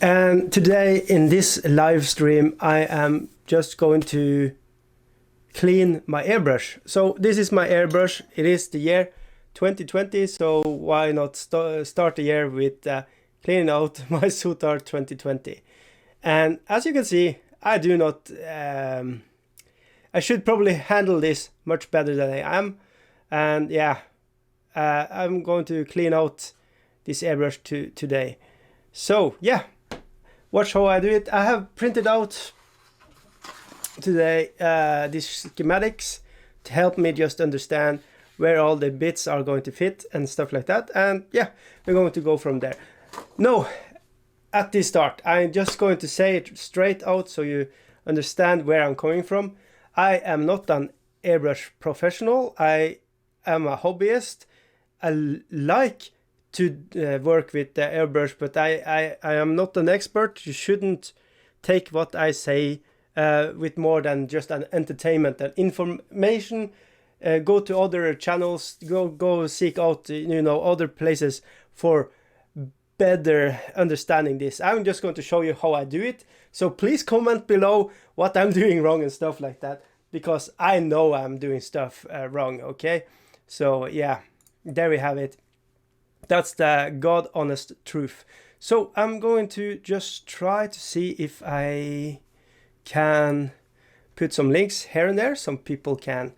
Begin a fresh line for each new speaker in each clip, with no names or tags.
and today in this live stream I am just going to clean my airbrush. So this is my airbrush. It is the year 2020, so why not start the year with cleaning out my Sotar 2020. And as you can see, I do not I should probably handle this much better than I am. And yeah, I'm going to clean out this airbrush today. So yeah, watch how I do it. I have printed out today these schematics to help me just understand where all the bits are going to fit and stuff like that. And yeah, we're going to go from there. No, at the start, I'm just going to say it straight out so you understand where I'm coming from. I am not an airbrush professional. I am a hobbyist. I like to work with the airbrush, but I am not an expert. You shouldn't take what I say with more than just an entertainment and information. Go to other channels, go seek out other places for better understanding this. I'm just going to show you how I do it. So please comment below what I'm doing wrong and stuff like that, because I know I'm doing stuff wrong, okay? So yeah, there we have it. That's the God honest truth. So I'm going to just try to see if I can put some links here and there. Some people can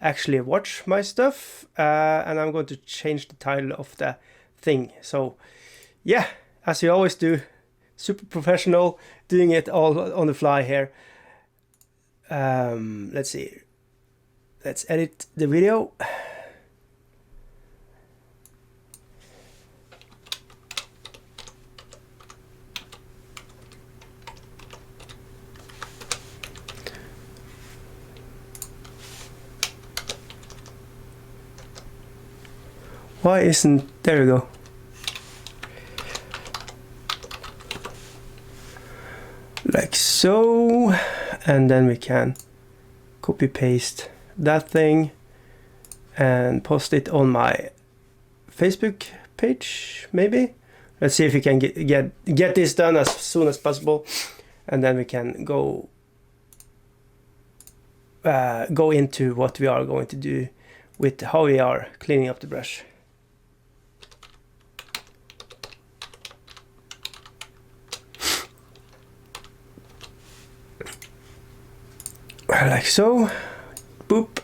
actually watch my stuff. And I'm going to change the title of the thing. So yeah, as you always do, super professional, doing it all on the fly here. Let's see. Let's edit the video. Why isn't... There we go. Like so. And then we can copy paste that thing and post it on my Facebook page, maybe. Let's see if we can get this done as soon as possible. And then we can go into what we are going to do with how we are cleaning up the brush. Like so, boop,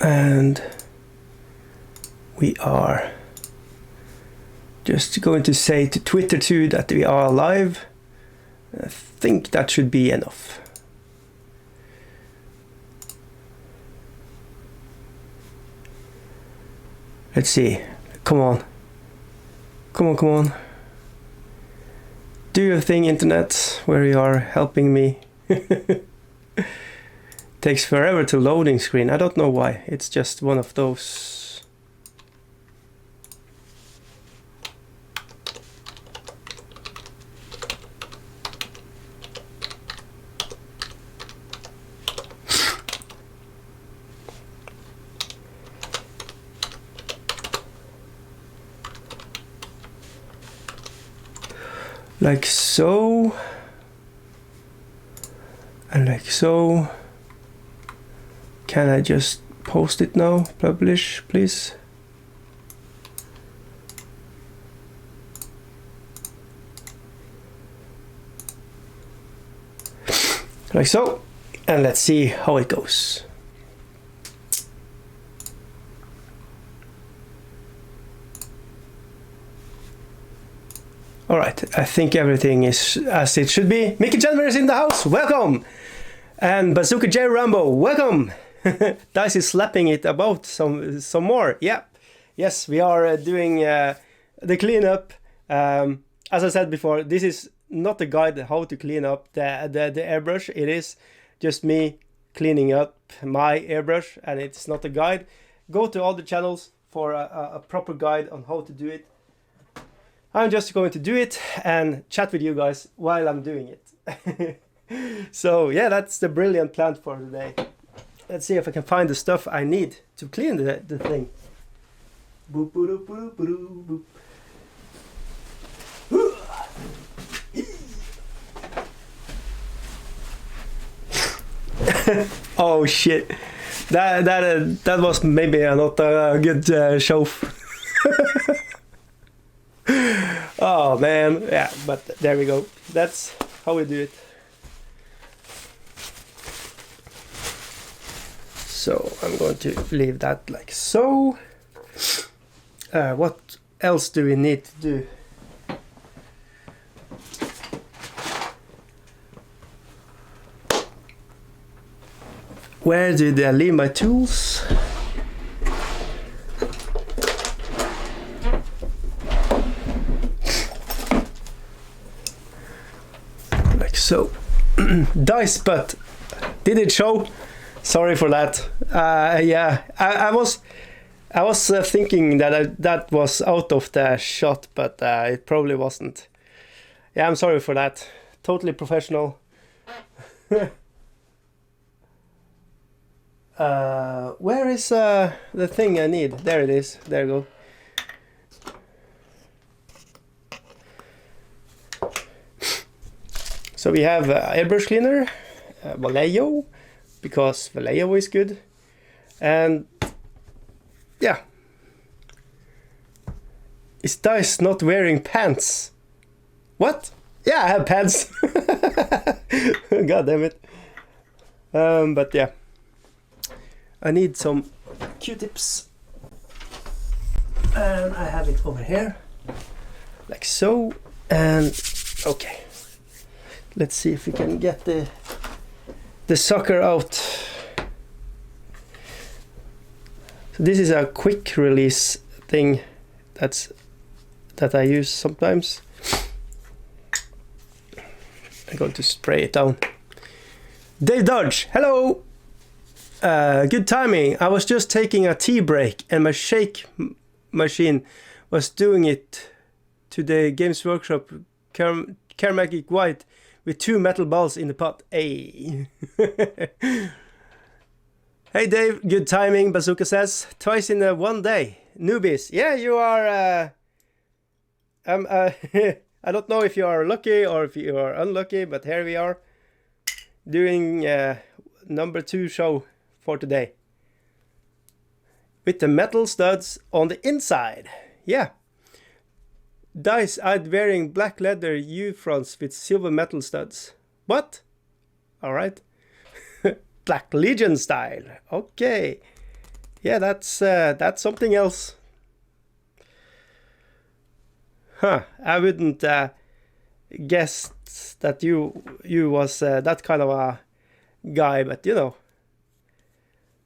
and we are just going to say to Twitter too that we are live. I think that should be enough. Let's see, come on, come on, come on. Do your thing, internet, where you are helping me. Takes forever to loading screen. I don't know why. It's just one of those. Like so, and like so. Can I just post it now? Publish, please. Like so, and let's see how it goes. All right, I think everything is as it should be. Mickey Jenner is in the house, welcome! And Bazooka J Rambo, welcome! Dice is slapping it about some more, yeah. Yes, we are doing the cleanup. As I said before, this is not a guide how to clean up the airbrush. It is just me cleaning up my airbrush, and it's not a guide. Go to all the channels for a proper guide on how to do it. I'm just going to do it and chat with you guys while I'm doing it. So yeah, that's the brilliant plan for today. Let's see if I can find the stuff I need to clean the thing. Boop, boop, boop, boop, boop. Oh shit. That was maybe not a good show. Oh man, yeah, but there we go. That's how we do it. So I'm going to leave that like so. What else do we need to do? Where did I leave my tools? Like so. Dice, but did it show? Sorry for that. Yeah, I was thinking that that was out of the shot, but it probably wasn't. Yeah, I'm sorry for that. Totally professional. Where is the thing I need? There it is. There you go. So we have airbrush cleaner, Vallejo, because Vallejo is good, and yeah. Is Dice not wearing pants? What? Yeah, I have pants. God damn it. But yeah. I need some Q-tips. And I have it over here. Like so. And okay. Let's see if we can get the sucker out. So this is a quick release thing that I use sometimes. I'm going to spray it down. Dave Dodge, hello! Good timing. I was just taking a tea break and my shake machine was doing it to the Games Workshop Keramic White with 2 metal balls in the pot. Hey! Hey Dave, good timing, Bazooka says. Twice in one day. Newbies. Yeah, you are... I don't know if you are lucky or if you are unlucky, but here we are doing number 2 show for today with the metal studs on the inside. Yeah, Dice I'd wearing black leather U-fronts with silver metal studs. What? All right. Black Legion style. Okay, yeah, that's something else. Huh, I wouldn't guess that you was that kind of a guy, but you know,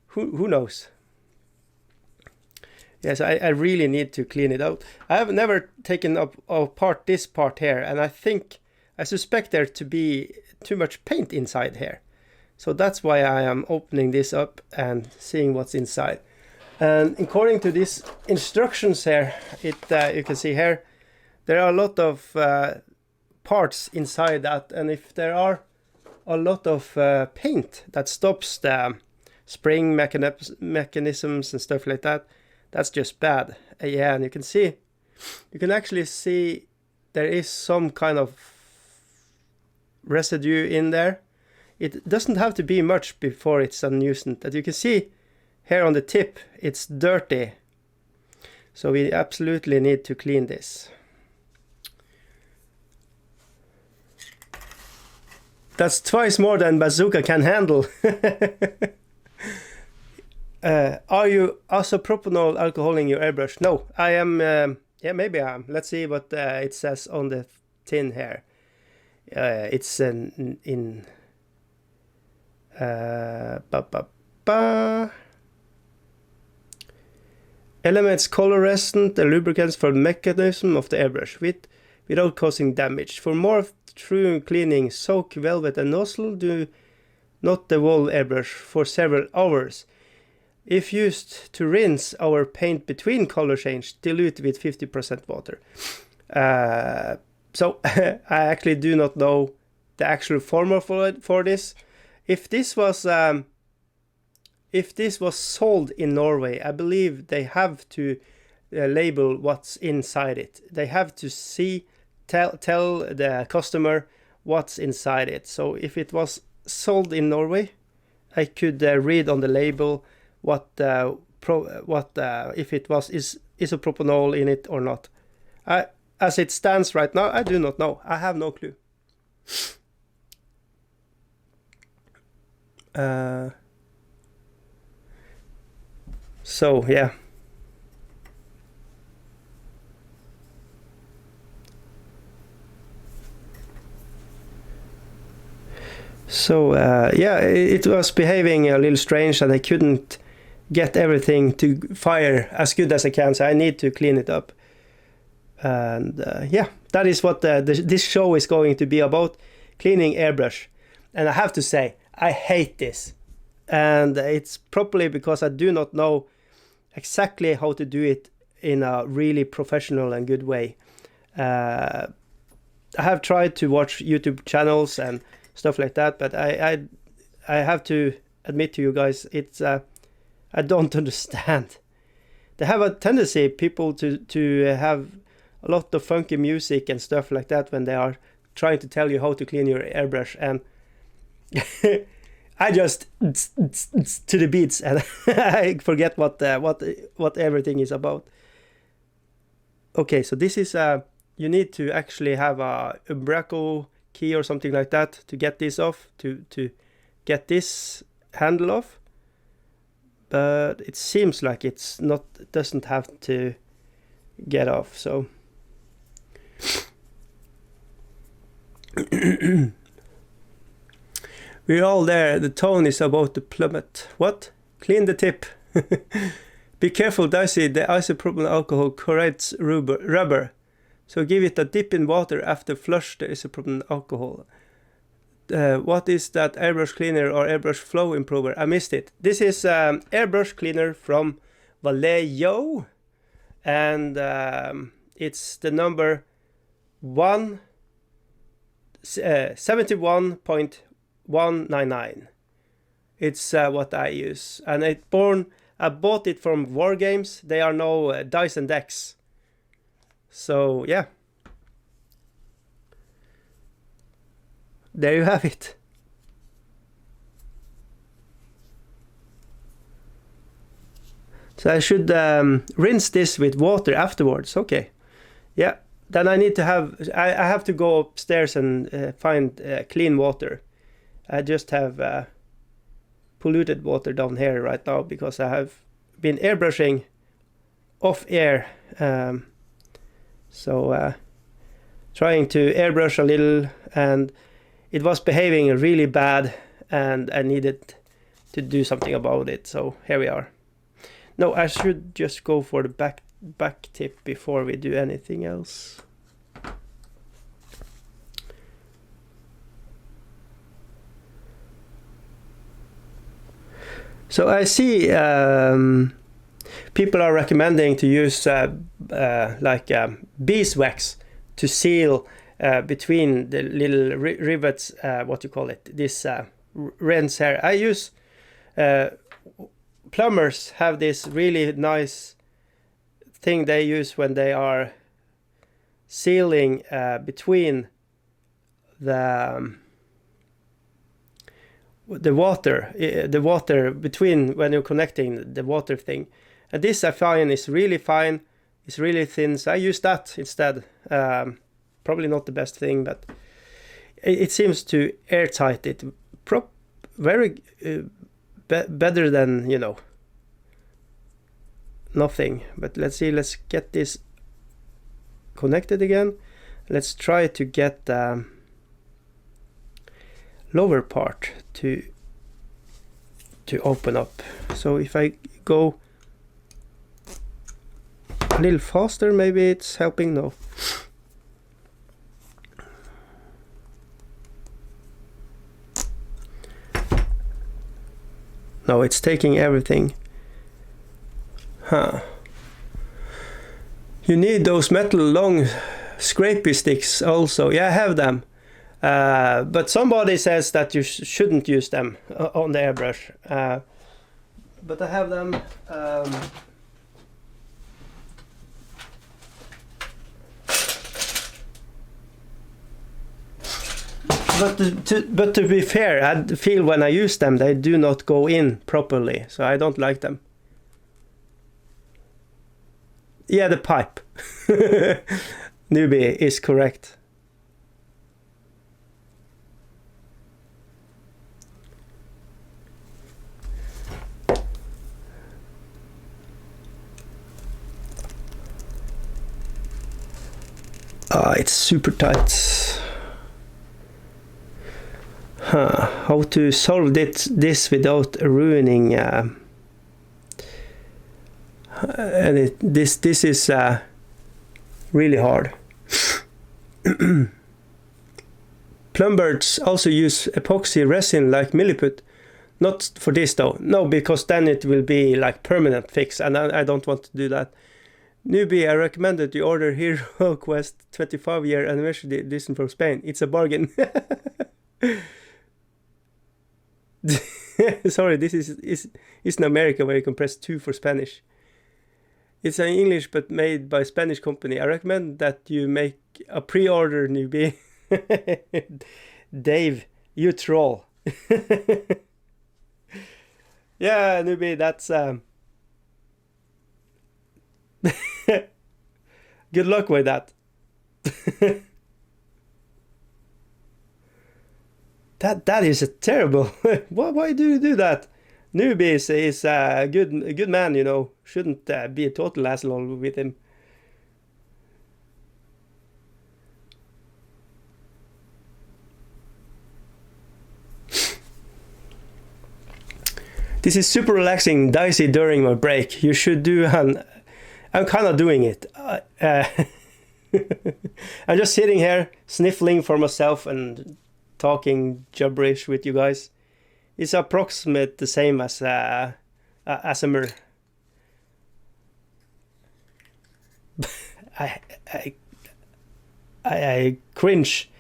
who knows? Yes, I really need to clean it out. I have never taken apart this part here, and I suspect there to be too much paint inside here. So that's why I am opening this up and seeing what's inside. And according to these instructions here, you can see here, there are a lot of parts inside that, and if there are a lot of paint that stops the spring mechanisms and stuff like that, that's just bad. Yeah, and you can actually see there is some kind of residue in there. It doesn't have to be much before it's a nuisance. That you can see here on the tip, it's dirty. So we absolutely need to clean this. That's twice more than Bazooka can handle. Are you isopropanol alcohol in your airbrush? No, I am. Yeah, maybe I am. Let's see what it says on the tin here. It's in. Elements color resistant and lubricants for the mechanism of the airbrush without causing damage. For more true cleaning, soak velvet and nozzle. Do not devolve airbrush for several hours. If used to rinse our paint between color change, dilute with 50% water. So I actually do not know the actual formula for this. If this was sold in Norway, I believe they have to label what's inside it. They have to tell the customer what's inside it. So if it was sold in Norway, I could read on the label what if it was isopropanol in it or not. As it stands right now, I do not know. I have no clue. So yeah. So yeah, it was behaving a little strange, and I couldn't get everything to fire as good as I can, so I need to clean it up. And yeah, that is what this show is going to be about, cleaning airbrush. And I have to say, I hate this. And it's probably because I do not know exactly how to do it in a really professional and good way. I have tried to watch YouTube channels and stuff like that, but I have to admit to you guys, it's I don't understand. They have a tendency, people, to have a lot of funky music and stuff like that when they are trying to tell you how to clean your airbrush, and I just to the beats, and I forget what everything is about. Okay, so this is you need to actually have a Umbraco key or something like that to get this off, to get this handle off. But it seems like it doesn't have to get off, so we're all there. The tone is about to plummet. What? Clean the tip. Be careful, Dicey. The isopropyl alcohol corrodes rubber. So give it a dip in water after flush the isopropyl alcohol. What is that airbrush cleaner or airbrush flow improver? I missed it. This is airbrush cleaner from Vallejo, and it's the number 71.199. It's what I use, and I bought it from War Games. They are now Dyson Decks. So yeah, there you have it. So I should rinse this with water afterwards. Okay, yeah. Then I need to I have to go upstairs and find clean water. I just have polluted water down here right now because I have been airbrushing off air. So trying to airbrush a little, and it was behaving really bad, and I needed to do something about it. So here we are. No, I should just go for the back tip before we do anything else. So I see people are recommending to use beeswax to seal between the little rivets, what you call it, this rinse here. I use, plumbers have this really nice thing they use when they are sealing between the water between, when you're connecting the water thing. And this I find is really fine. It's really thin, so I use that instead. Probably not the best thing, but it seems to airtight it very better than, you know, nothing. But let's see, let's get this connected again. Let's try to get the lower part to open up. So if I go a little faster, maybe it's helping. No. No, it's taking everything. Huh. You need those metal long scrapey sticks also. Yeah, I have them. But somebody says that you shouldn't use them on the airbrush. But I have them. but to be fair, I feel when I use them, they do not go in properly, so I don't like them. Yeah, the pipe. Newbie is correct. It's super tight. How to solve this without ruining and this is really hard. Plumbers also use epoxy resin like milliput. Not for this though. No, because then it will be like permanent fix, and I don't want to do that. Newbie, I recommend that you order Hero Quest 25-year anniversary edition from Spain. It's a bargain. Sorry, this is in America where you can press 2 for Spanish. It's in English but made by Spanish company. I recommend that you make a pre-order, Newbie. Dave, you troll. Yeah, Newbie, that's good luck with that. That is a terrible. Why do you do that? Newbie is a good man, you know. Shouldn't be a total asshole with him. This is super relaxing, dicey during my break. You should do an. I'm kind of doing it. I'm just sitting here sniffling for myself and talking gibberish with you guys. It's approximate the same as ASMR. I cringe.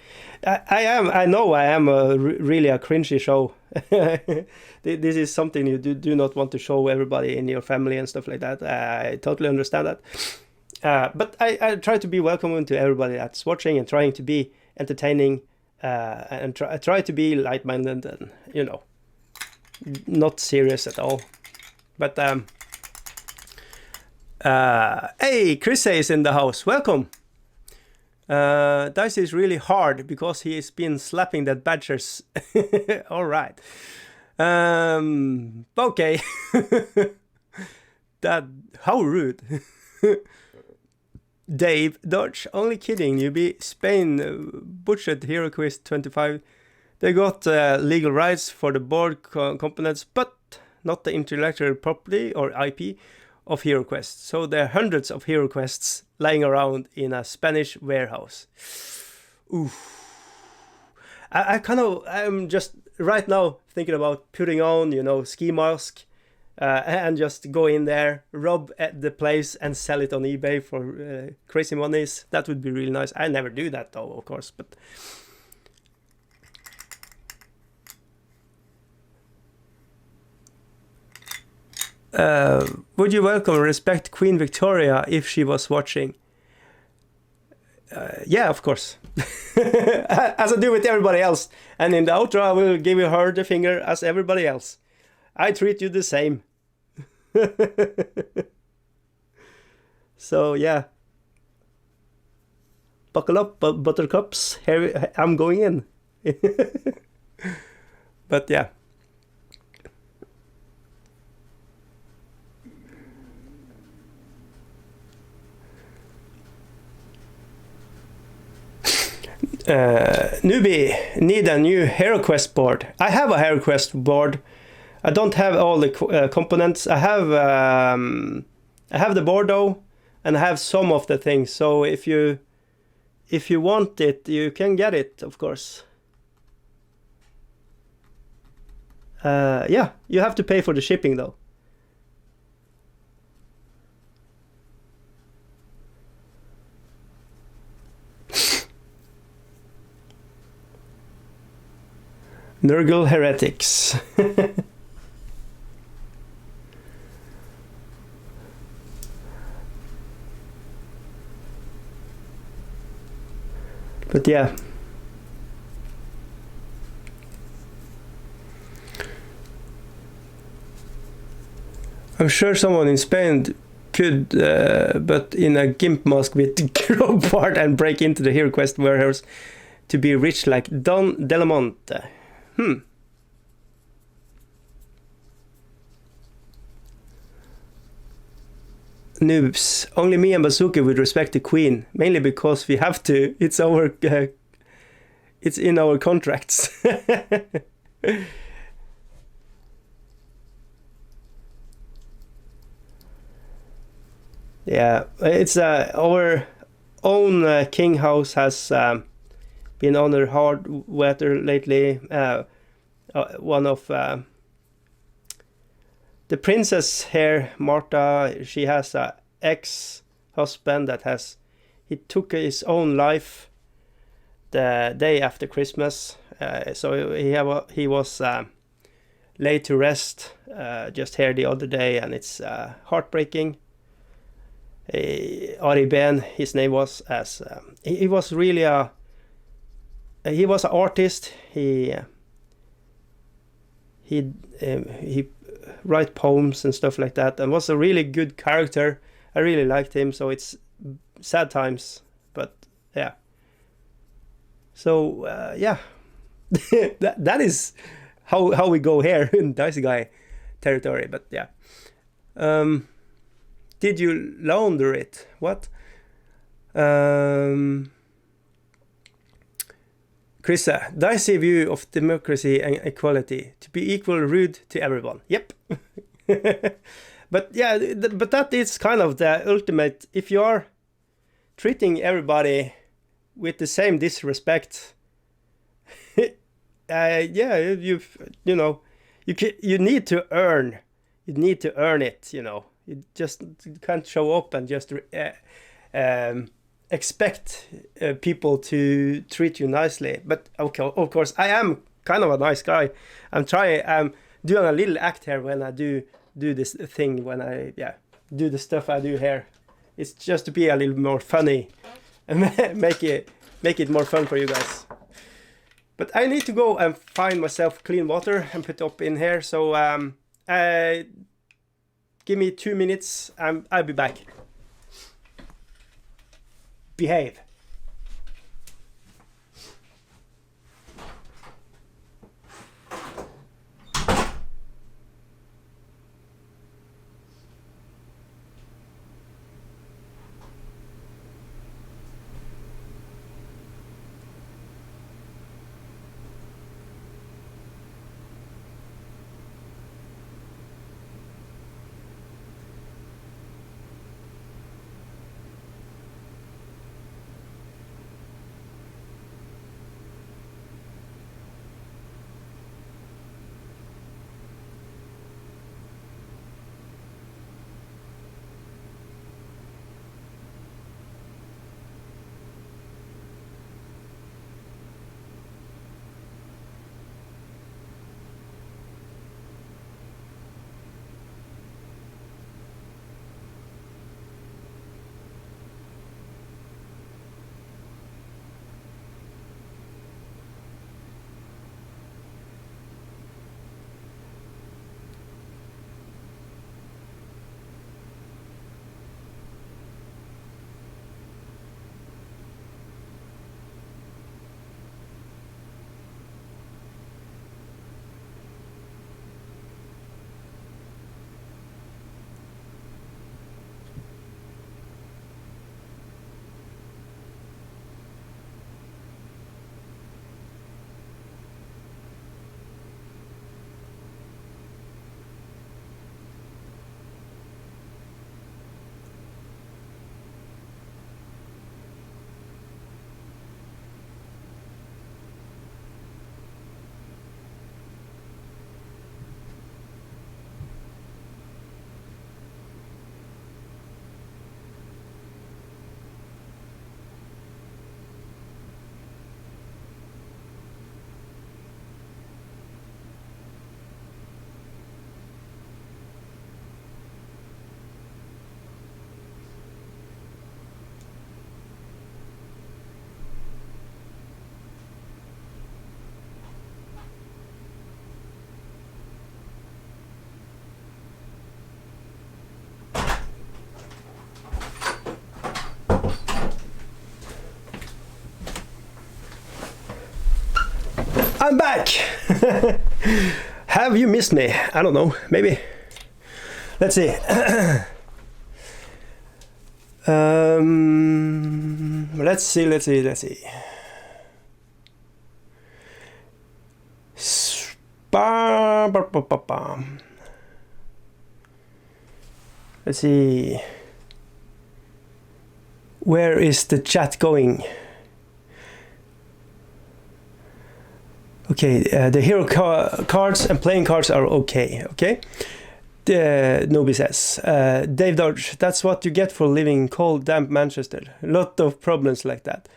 I know I am really a cringy show. This is something you do not want to show everybody in your family and stuff like that. I totally understand that. But I try to be welcoming to everybody that's watching and trying to be entertaining and try to be light-minded and, you know, not serious at all. But hey, Chris is in the house. Welcome. Dice is really hard because he's been slapping that badgers. All right. Okay. That how rude. Dave Dodge, only kidding. You be Spain butchered Hero Quest 25. They got legal rights for the board components, but not the intellectual property or IP of Hero Quest. So there are hundreds of Hero Quests lying around in a Spanish warehouse. Ooh. I'm just right now thinking about putting on, you know, ski mask and just go in there, rob at the place and sell it on eBay for crazy monies. That would be really nice. I never do that though, of course, but would you welcome and respect Queen Victoria if she was watching? Yeah, of course. As I do with everybody else. And in the outro, I will give her the finger as everybody else. I treat you the same. So, yeah. Buckle up, buttercups. Here I'm going in. But, yeah. Newbie, need a new HeroQuest board. I have a HeroQuest board. I don't have all the components. I have the board though, and I have some of the things. So if you want it, you can get it, of course. Yeah, you have to pay for the shipping though. Nurgle heretics. But yeah. I'm sure someone in Spain could, but in a gimp mask with crow part and break into the Hero Quest warehouse to be rich like Don Delamonte. Noobs. Only me and Bazooka would respect the Queen, mainly because we have to. It's our, it's in our contracts. Yeah, it's our own king house has been under hard weather lately. One of the princess here, Marta, she has a ex-husband that has, he took his own life the day after Christmas. So he was laid to rest just here the other day, and it's heartbreaking. Ari Ben, his name was, as he was really he was an artist. He write poems and stuff like that, and was a really good character. I really liked him. So it's sad times, but yeah. So yeah, that is how we go here in Dicey Guy territory. But yeah. Did you launder it? What? Krista, dicey view of democracy and equality. To be equal, rude to everyone. Yep. But yeah, but that is kind of the ultimate. If you are treating everybody with the same disrespect, yeah, you know, you need to earn. You need to earn it. You know. You just can't show up and just expect people to treat you nicely. But okay, of course, I am kind of a nice guy. I'm doing a little act here when I do this thing, when I do the stuff I do here. It's just to be a little more funny and make it more fun for you guys. But I need to go and find myself clean water and put up in here. So give me 2 minutes. I'll be back. Behave. I'm back! Have you missed me? I don't know, maybe. Let's see. Let's see. Let's see. Where is the chat going? Okay, the hero cards and playing cards are okay. Okay. Nobody says. Dave Dodge, that's what you get for living in cold, damp Manchester. A lot of problems like that.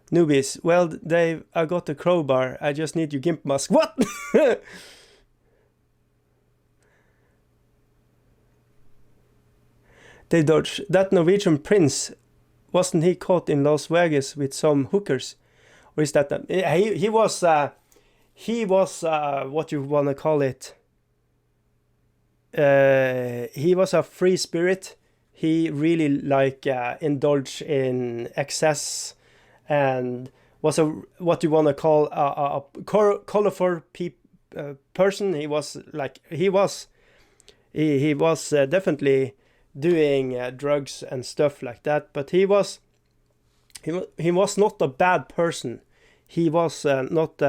Newbies, well, Dave, I got a crowbar. I just need your gimp mask. What? Dave Dodge, that Norwegian prince, wasn't he caught in Las Vegas with some hookers? Or is that... He was what you want to call it. He was a free spirit. He really indulged in excess and was a what you want to call a colorful person. He was definitely doing drugs and stuff like that, but he was not a bad person. He was not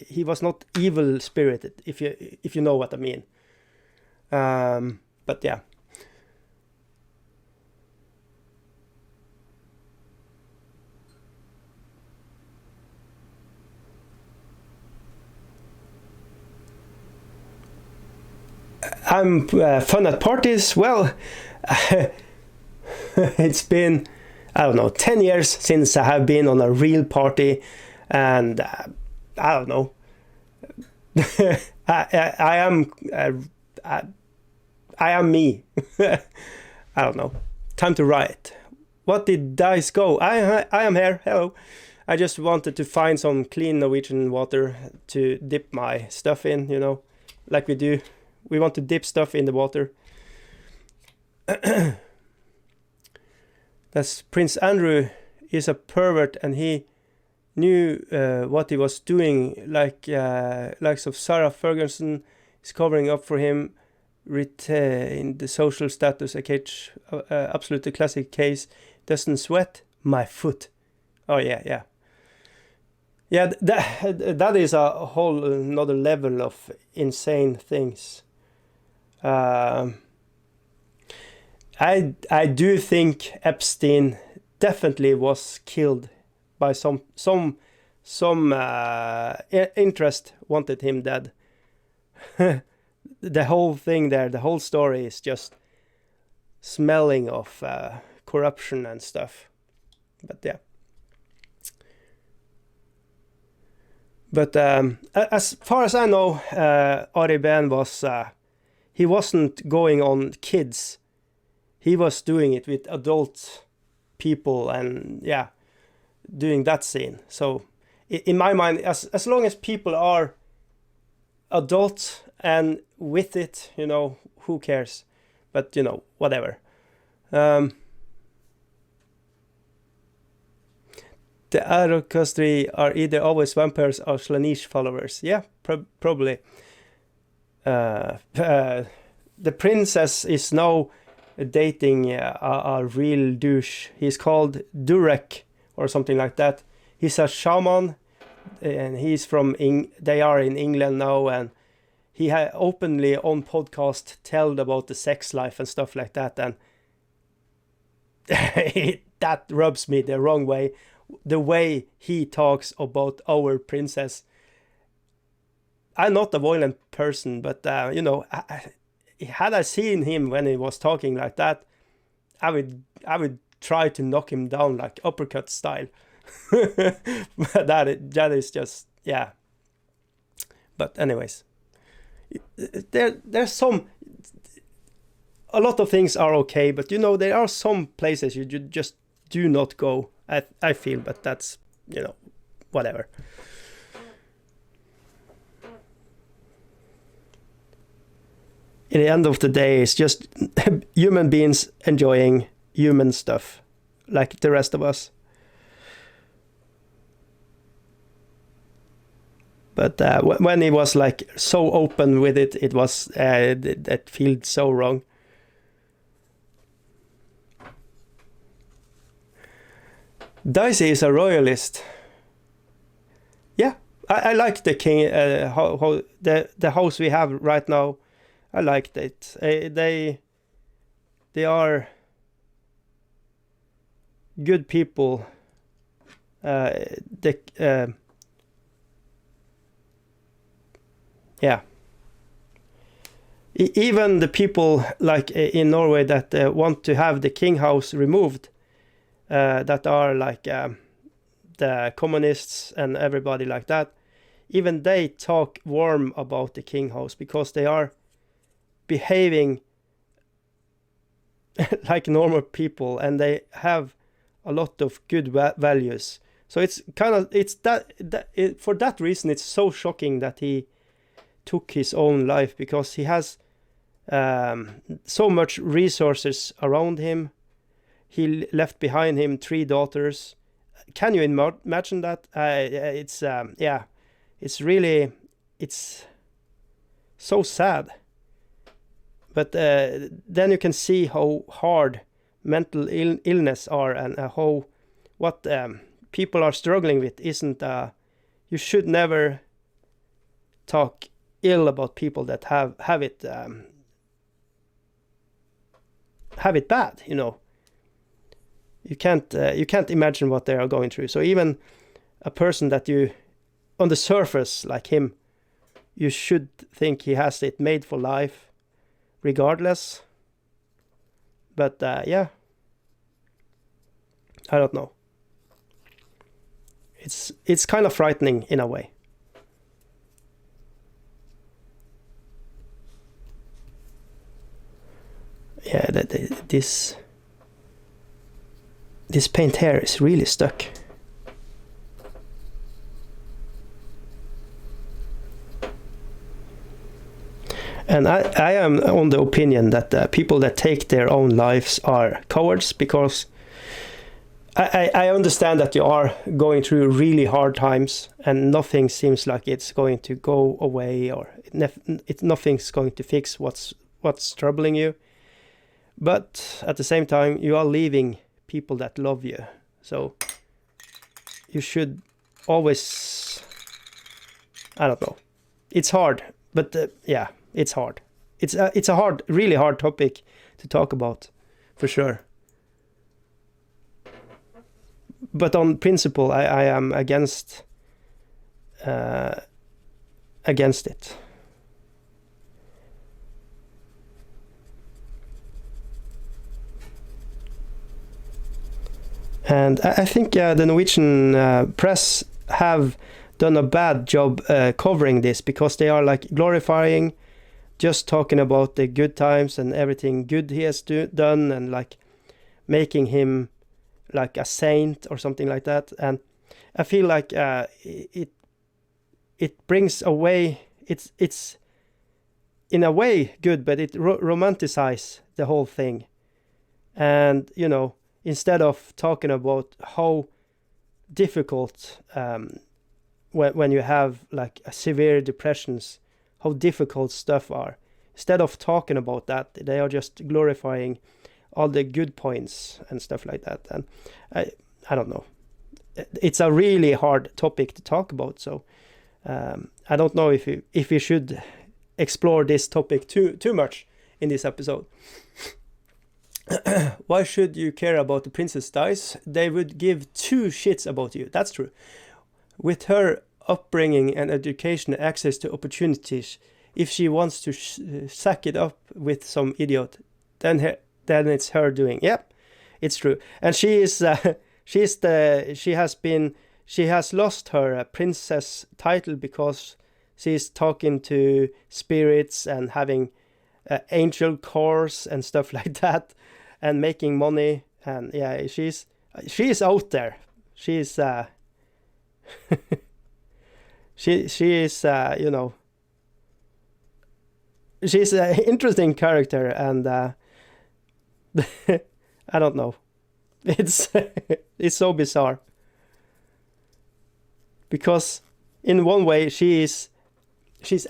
he was not evil spirited, if you know what I mean. But yeah. I'm fun at parties. Well, it's been, I don't know, 10 years since I have been on a real party, and I don't know. I am me. I don't know. Time to write. What did dice go? I am here. Hello. I just wanted to find some clean Norwegian water to dip my stuff in, like we do. We want to dip stuff in the water. That's Prince Andrew is a pervert, and he knew what he was doing. Likes of Sarah Ferguson is covering up for him. Retain the social status. A cage, absolutely classic case. Doesn't sweat my foot. Oh yeah. That is a whole another level of insane things. I do think Epstein definitely was killed by some interest wanted him dead. The whole thing there, the whole story is just smelling of corruption and stuff. But yeah. But as far as I know, Ari Behn was he wasn't going on kids. He was doing it with adult people, and yeah, doing that scene. So in my mind, as long as people are adults and with it, who cares? But whatever. The Arokastri are either always vampires or Slaanesh followers. Yeah, probably. The princess is now dating a real douche. He's called Durek or something like that. He's a shaman, and he's from they are in England now, and he openly on podcast told about the sex life and stuff like that, and that rubs me the wrong way. The way he talks about our princess. I'm not a violent person, but had I seen him when he was talking like that, I would try to knock him down like uppercut style. that is just, yeah. But anyways, there's some, a lot of things are okay, but there are some places you just do not go. I feel, but that's whatever. In the end of the day, it's just human beings enjoying human stuff like the rest of us. But when he was like so open with it, it was that felt so wrong. Dicey is a royalist. Yeah, I like the king. How the house we have right now. I liked it. They are good people. Yeah. Even the people like in Norway that want to have the king house removed, that are like the communists and everybody like that, even they talk warm about the king house because they are behaving like normal people and they have a lot of good values. So it's kind of for that reason it's so shocking that he took his own life, because he has so much resources around him. He left behind him 3 daughters. Can you imagine that? It's really, it's so sad. But then you can see how hard mental illness are, and what people are struggling with isn't. You should never talk ill about people that have it bad. You know, you can't imagine what they are going through. So even a person that you, on the surface like him, you should think he has it made for life, regardless. But yeah, I don't know. It's kind of frightening in a way. Yeah, this paint here is really stuck. And I am on the opinion that people that take their own lives are cowards, because I understand that you are going through really hard times and nothing seems like it's going to go away, or nothing's going to fix what's troubling you. But at the same time, you are leaving people that love you. So you should always, I don't know. It's hard, but yeah, it's hard. It's a hard, really hard topic to talk about, for sure. But on principle, I am against it. And I think the Norwegian press have done a bad job covering this, because they are like glorifying, just talking about the good times and everything good he has done, and like making him like a saint or something like that. And I feel like it brings away, it's in a way good, but it romanticizes the whole thing. And you know, instead of talking about how difficult when you have like a severe depressions, how difficult stuff are, instead of talking about that, they are just glorifying all the good points and stuff like that. And I don't know, it's a really hard topic to talk about. So I don't know if we should explore this topic too much in this episode. Why should you care about the princess dies? They would give 2 shits about you. That's true. With her upbringing and education, access to opportunities, if she wants to suck it up with some idiot, then it's her doing. Yep, it's true. And she has lost her princess title because she's talking to spirits and having angel course and stuff like that, and making money. And yeah, she's out there. She's she is you know, she's an interesting character. And I don't know, it's it's so bizarre, because in one way, she's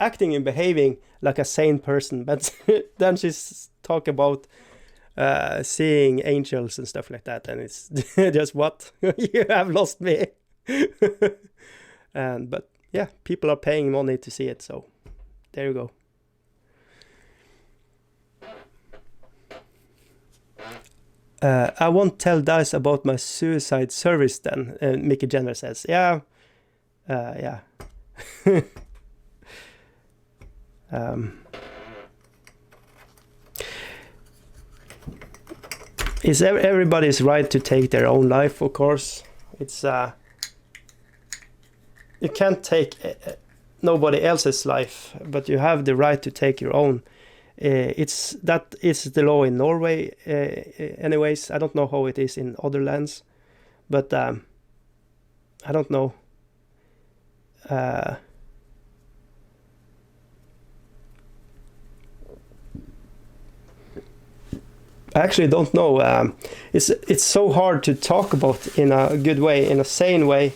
acting and behaving like a sane person, but then she's talk about seeing angels and stuff like that, and it's just what you have lost me. But yeah, people are paying money to see it, so there you go. I won't tell Dice about my suicide service then, Mickey Jenner says. Yeah. It's everybody's right to take their own life, of course. It's you can't take nobody else's life, but you have the right to take your own. That is the law in Norway. Anyways, I don't know how it is in other lands, but I don't know. I actually don't know. It's so hard to talk about in a good way, in a sane way,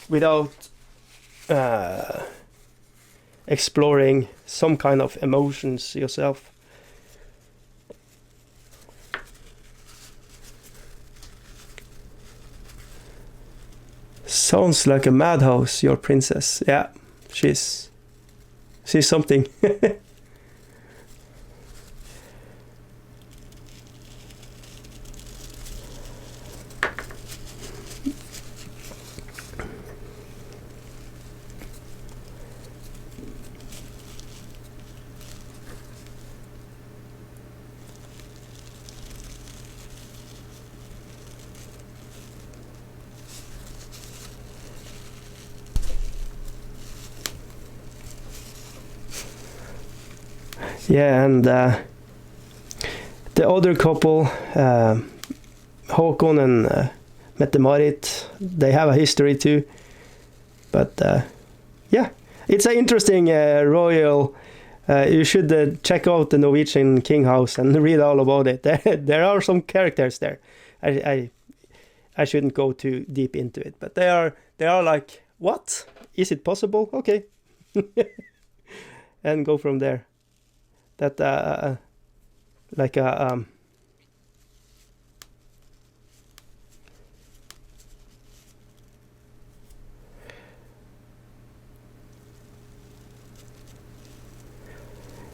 without exploring some kind of emotions yourself. Sounds like a madhouse, your princess. Yeah, she's something. Yeah, and the other couple, Håkon and Mette-Marit, they have a history too. But yeah, it's an interesting royal. You should check out the Norwegian King House and read all about it. There are some characters there. I shouldn't go too deep into it, but they are like, what? Is it possible? Okay. And go from there. That like a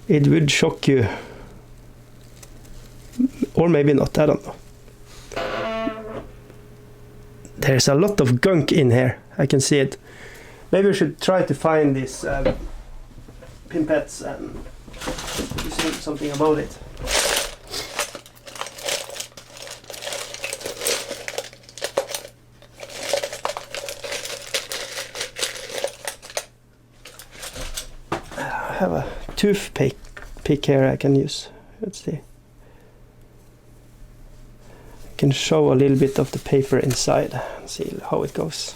it would shock you, or maybe not, I don't know. There's a lot of gunk in here, I can see it. Maybe we should try to find these pipettes and do something about it. I have a toothpick here I can use. Let's see. I can show a little bit of the paper inside and see how it goes.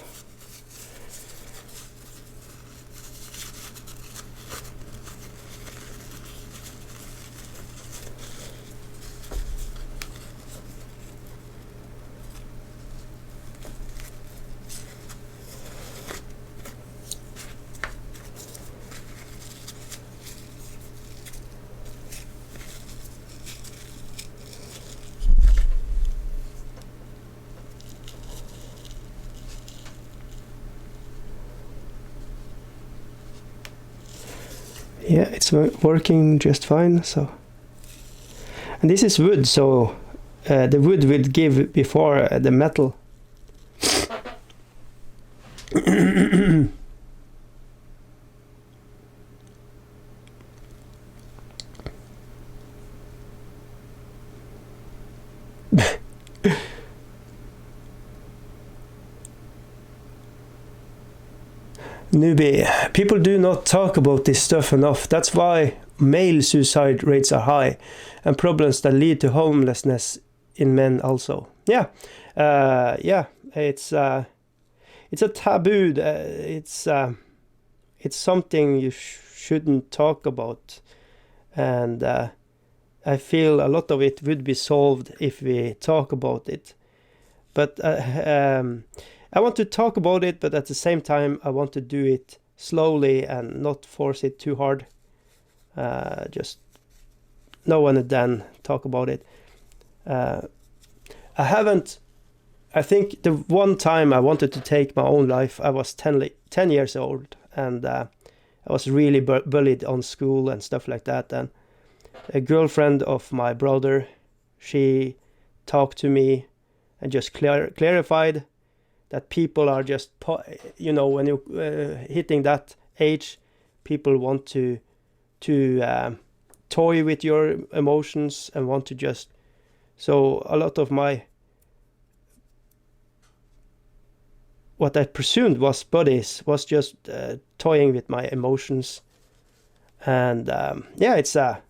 Yeah, it's working just fine. So, and this is wood, so the wood will give before the metal. Newbie, people do not talk about this stuff enough. That's why male suicide rates are high, and problems that lead to homelessness in men also. Yeah, it's a taboo. It's something you shouldn't talk about, and I feel a lot of it would be solved if we talk about it. But I want to talk about it, but at the same time, I want to do it slowly and not force it too hard. Just now and then talk about it. I think the one time I wanted to take my own life, I was 10 years old, and I was really bullied on school and stuff like that. And a girlfriend of my brother, she talked to me and just clarified that people are just, when you're hitting that age, people want to toy with your emotions and want to just, so a lot of what I presumed was buddies was just toying with my emotions. And it's a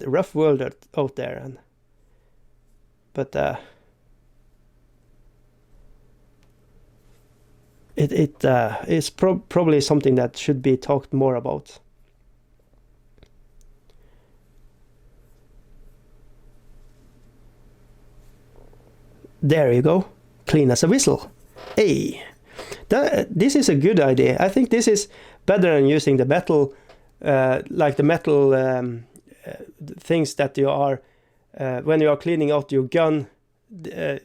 rough world out there, but it is probably something that should be talked more about. There you go, clean as a whistle. Hey, this is a good idea. I think this is better than using the metal, like the metal things that you are when you are cleaning out your gun. A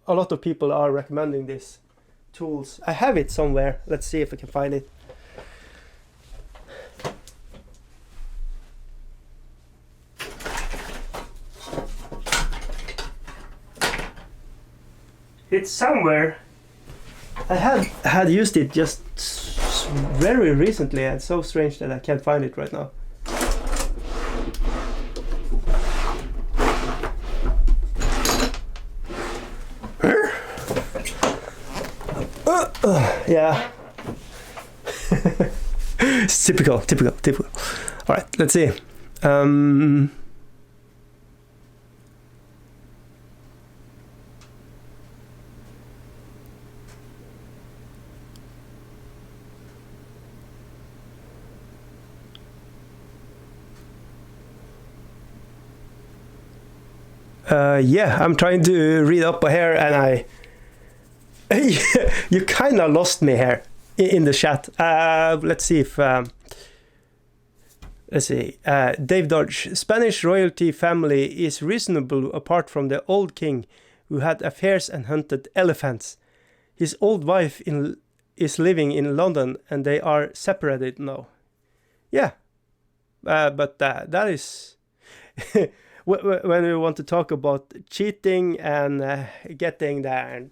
lot of people are recommending these tools. I have it somewhere. Let's see if I can find it. It's somewhere. I had used it just very recently, and it's so strange that I can't find it right now. Yeah. It's typical. All right, let's see. I'm trying to read up here, and you kind of lost me here in the chat. Let's see if Dave Dodge. Spanish royalty family is reasonable apart from the old king who had affairs and hunted elephants. His old wife is living in London, and they are separated now. Yeah, but that is when we want to talk about cheating and getting there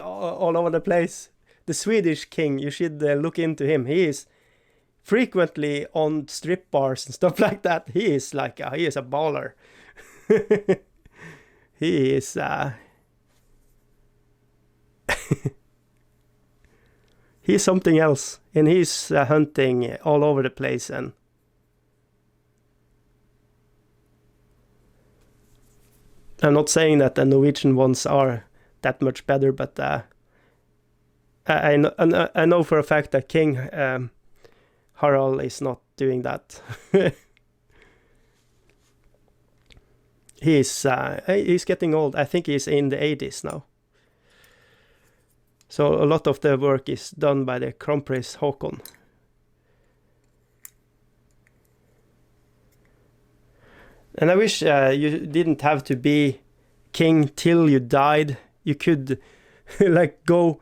all over the place. The Swedish king, you should look into him. He is frequently on strip bars and stuff like that. He is a baller. He is he's something else, and he's hunting all over the place. And I'm not saying that the Norwegian ones are that much better, but I know for a fact that King Harald is not doing that. He's getting old. I think he's in the 80s now. So a lot of the work is done by the Crown Prince Haakon. And I wish you didn't have to be king till you died. You could go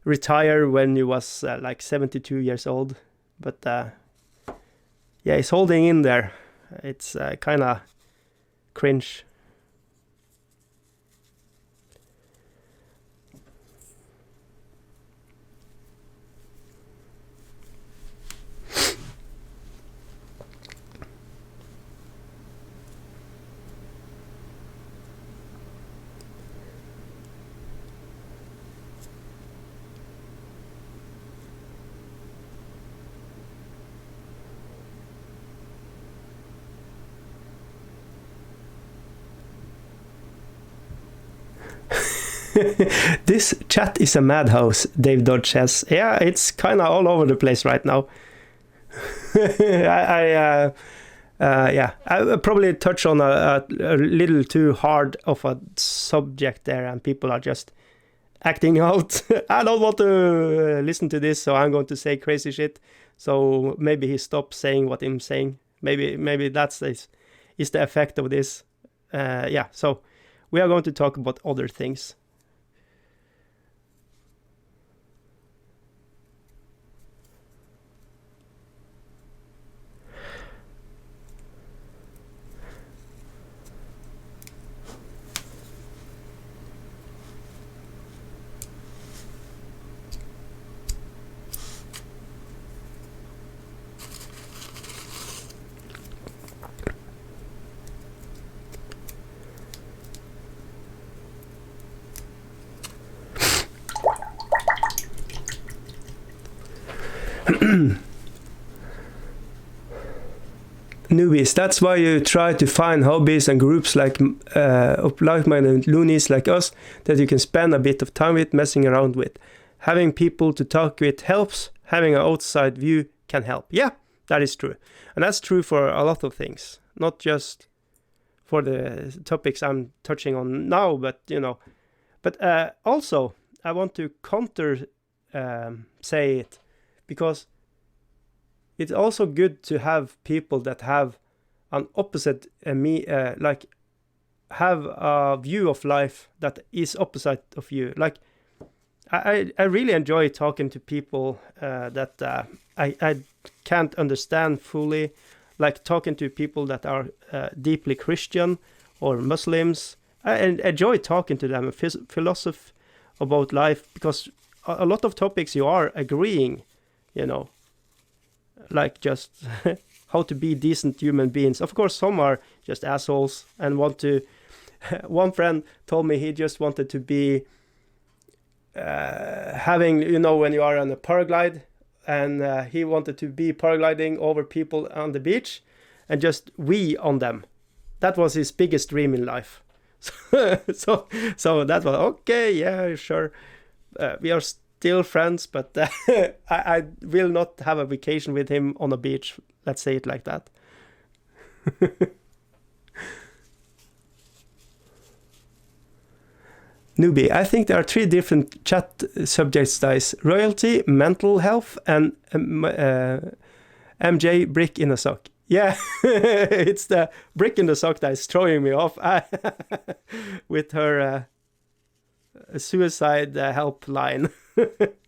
retire when you was 72 years old. But he's holding in there. It's kind of cringe. This chat is a madhouse, Dave Dodge says. Yeah, it's kind of all over the place right now. I probably touch on a little too hard of a subject there, and people are just acting out. I don't want to listen to this, so I'm going to say crazy shit. So maybe he stops saying what I'm saying. Maybe that's is the effect of this. Yeah, so we are going to talk about other things. Newbies. That's why you try to find hobbies and groups of like-minded loonies like us that you can spend a bit of time with, messing around with. Having people to talk with helps. Having an outside view can help. Yeah, that is true. And that's true for a lot of things. Not just for the topics I'm touching on now, but But also, I want to counter say it, because it's also good to have people that have an opposite like have a view of life that is opposite of you. Like I really enjoy talking to people that I can't understand fully, like talking to people that are deeply Christian or Muslims. I enjoy talking to them and philosophy about life, because a lot of topics you are agreeing, like just how to be decent human beings. Of course, some are just assholes and want to. One friend told me he just wanted to be having, when you are on a paraglide, and he wanted to be paragliding over people on the beach and just wee on them. That was his biggest dream in life. So that was okay. Yeah, sure. We are still friends, but I will not have a vacation with him on a beach. Let's say it like that. Newbie, I think there are 3 different chat subjects, guys. Royalty, mental health, and MJ brick in a sock. Yeah, it's the brick in the sock that is throwing me off with her suicide helpline,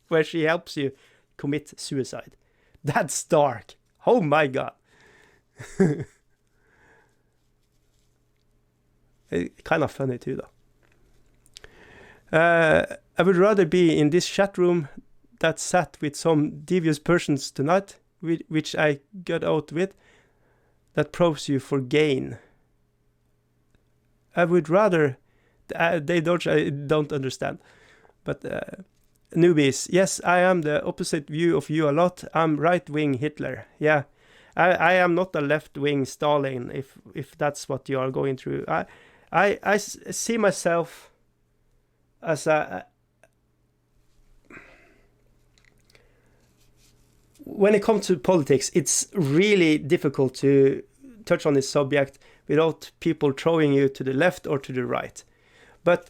where she helps you commit suicide. That's dark. Oh my god. Kind of funny too, though. I would rather be in this chat room that sat with some devious persons tonight, which I got out with, that probes you for gain. I would rather... I don't understand. But newbies, yes, I am the opposite view of you a lot. I'm right-wing Hitler. Yeah, I am not a left-wing Stalin, if that's what you are going through. I see myself as when it comes to politics, it's really difficult to touch on this subject without people throwing you to the left or to the right. But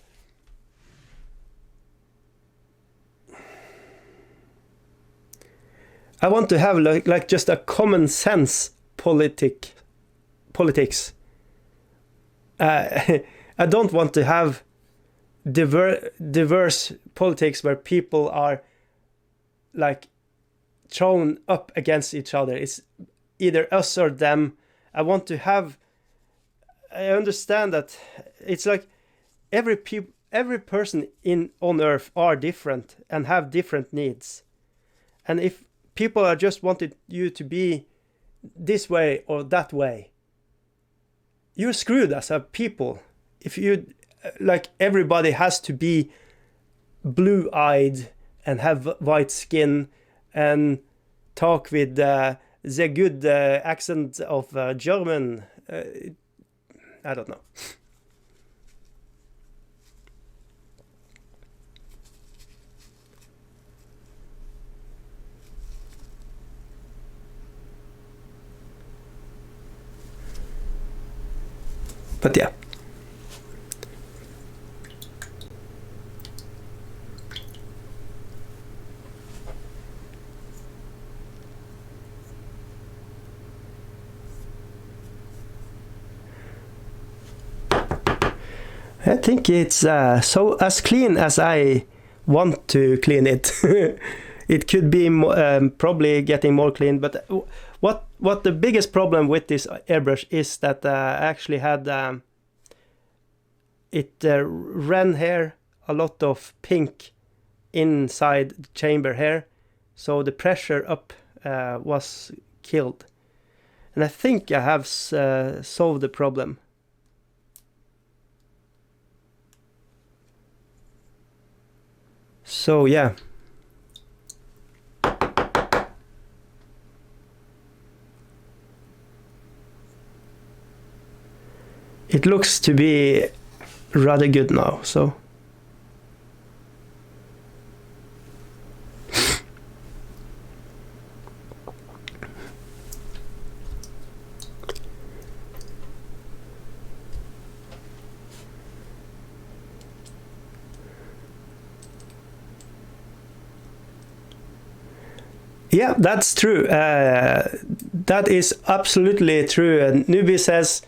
I want to have like just a common sense politics. I don't want to have diverse politics where people are like thrown up against each other. It's either us or them. I understand that it's like every person on earth are different and have different needs. And if people are just wanted you to be this way or that way, you're screwed as a people. If you like, everybody has to be blue-eyed and have white skin and talk with the good accent of German. I don't know. But yeah. I think it's so as clean as I want to clean it. It could be probably getting more clean, but what the biggest problem with this airbrush is that I actually had it ran here a lot of pink inside the chamber here, so the pressure up was killed, and I think I have solved the problem. So yeah. It looks to be rather good now, so yeah, that's true. That is absolutely true. And Newbie says,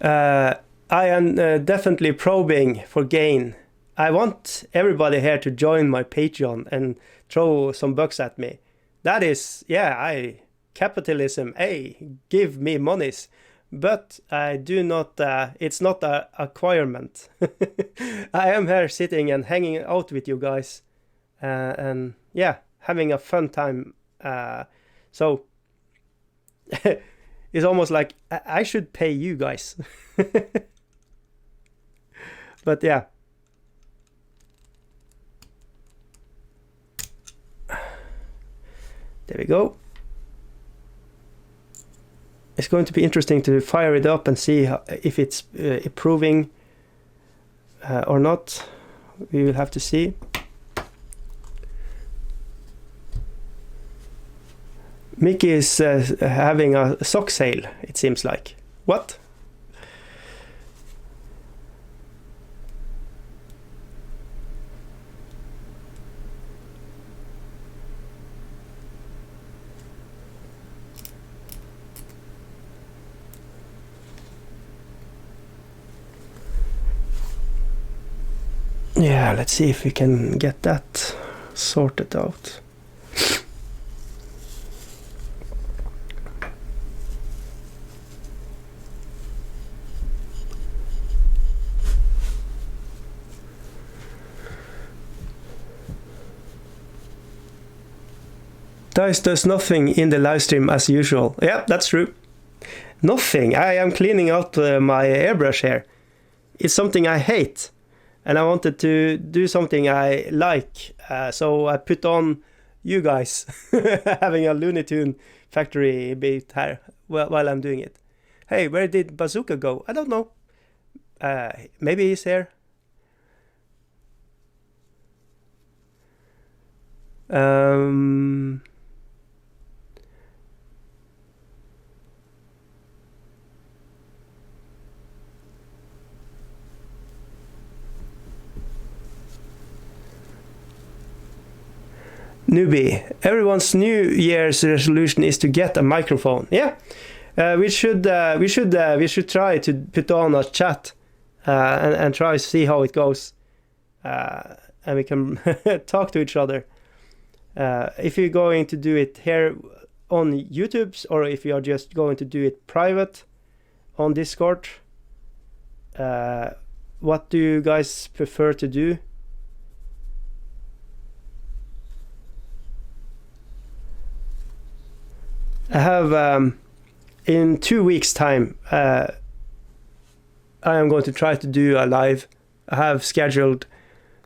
I am definitely probing for gain. I want everybody here to join my Patreon and throw some bucks at me. That is, yeah, capitalism, give me monies. But I do not, it's not a acquirement. I am here sitting and hanging out with you guys. And yeah, having a fun time. So it's almost like I should pay you guys. But yeah. There we go. It's going to be interesting to fire it up and see if it's improving or not. We will have to see. Mickey is having a sock sale, it seems like. What? Yeah, let's see if we can get that sorted out. Dice does nothing in the live stream as usual. Yeah, that's true. Nothing. I am cleaning out my airbrush here. It's something I hate. And I wanted to do something I like. So I put on you guys having a Looney Tune factory beat here while I'm doing it. Hey, where did Bazooka go? I don't know. Maybe he's here. Newbie, everyone's New Year's resolution is to get a microphone. Yeah, we should try to put on a chat and try to see how it goes, and we can talk to each other. If you're going to do it here on YouTube, or if you are just going to do it private on Discord, what do you guys prefer to do? I have in 2 weeks time I am going to try to do a live. I have scheduled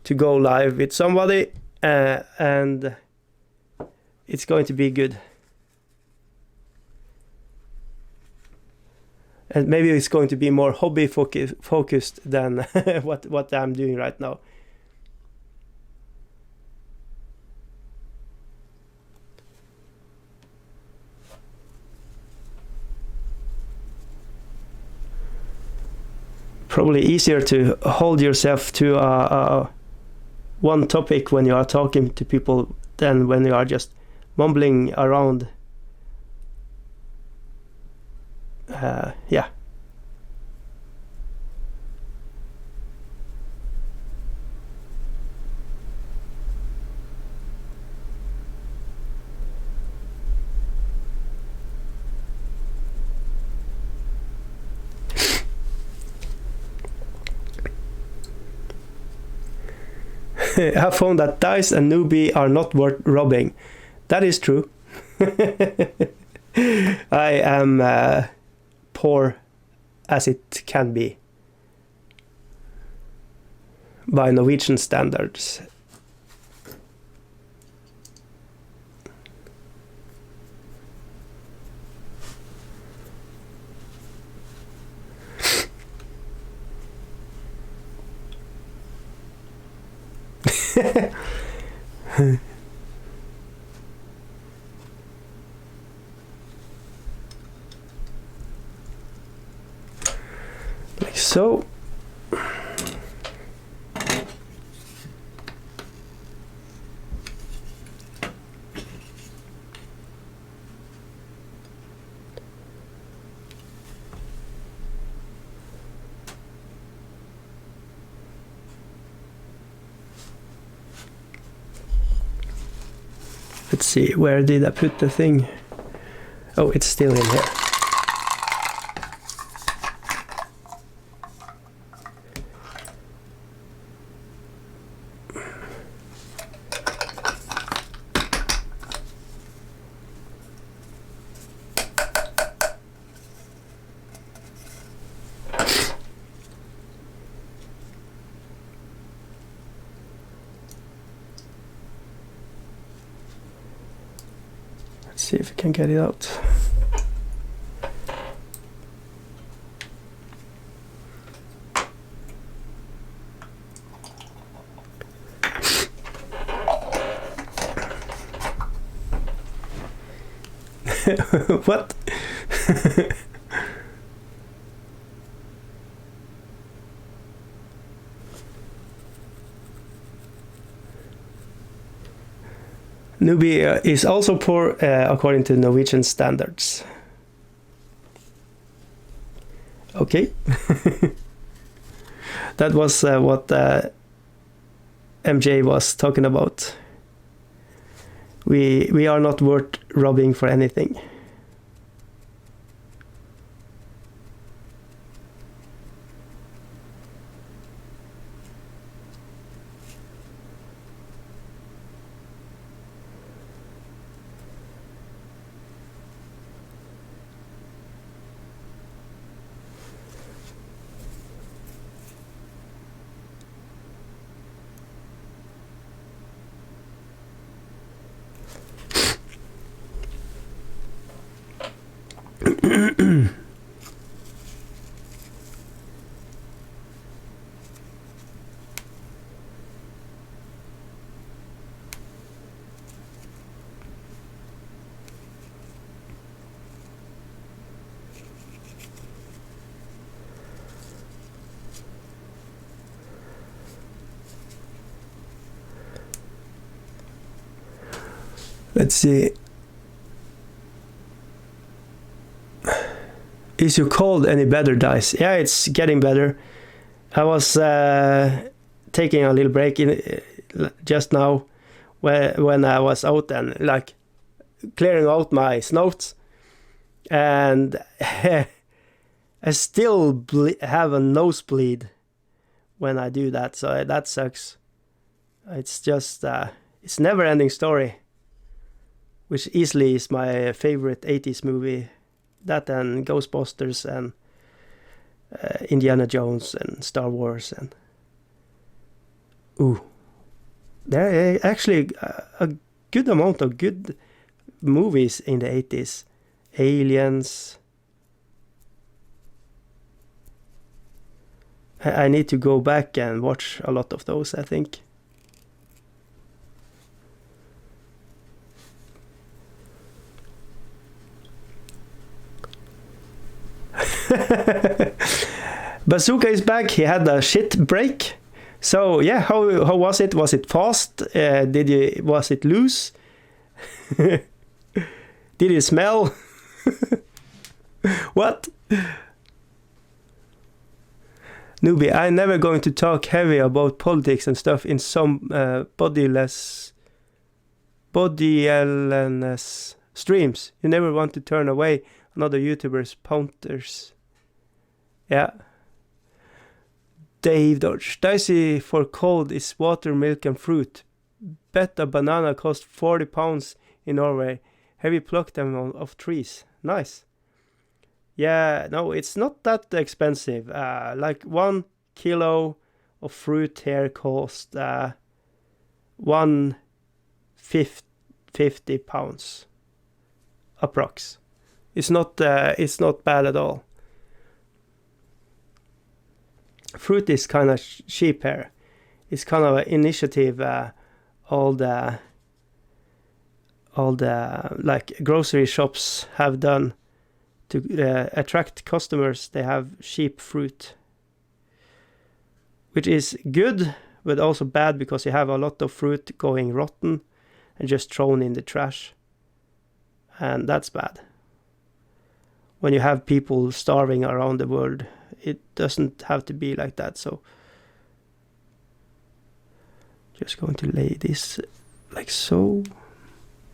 to go live with somebody and it's going to be good. And maybe it's going to be more hobby focused than what I'm doing right now. Probably easier to hold yourself to one topic when you are talking to people than when you are just mumbling around. Yeah. I found that dice and newbie are not worth robbing. That is true. I am poor as it can be by Norwegian standards. Like so. Let's see, where did I put the thing? Oh, it's still in here. Let's see if we can get it out. What? Newbie is also poor according to Norwegian standards. Okay. That was what MJ was talking about. We are not worth robbing for anything. Let's see. Is your cold any better, Dice? Yeah, it's getting better. I was taking a little break in just now when I was out and like clearing out my snouts, and I still have a nosebleed when I do that, so that sucks. It's just it's never-ending story, which easily is my favorite 80s movie. That and Ghostbusters and Indiana Jones and Star Wars and there are actually a good amount of good movies in the 80s. Aliens. I need to go back and watch a lot of those, I think. Bazooka is back. He had a shit break. So yeah, how was it? Was it fast? Was it loose? Did it smell? What? Newbie, I'm never going to talk heavy about politics and stuff in some bodiless streams. You never want to turn away another YouTuber's pounters. Yeah. Dave Dodge. Dicey for cold is water, milk and fruit. Bet a banana cost 40 pounds in Norway. Have you plucked them off trees? Nice. Yeah, no, it's not that expensive. Like 1 kilo of fruit here cost 150 pounds approx. It's not bad at all. Fruit is kind of cheap here. It's kind of an initiative all the like grocery shops have done to attract customers. They have cheap fruit, which is good but also bad because you have a lot of fruit going rotten and just thrown in the trash, and that's bad. When you have people starving around the world, it doesn't have to be like that. So just going to lay this like so.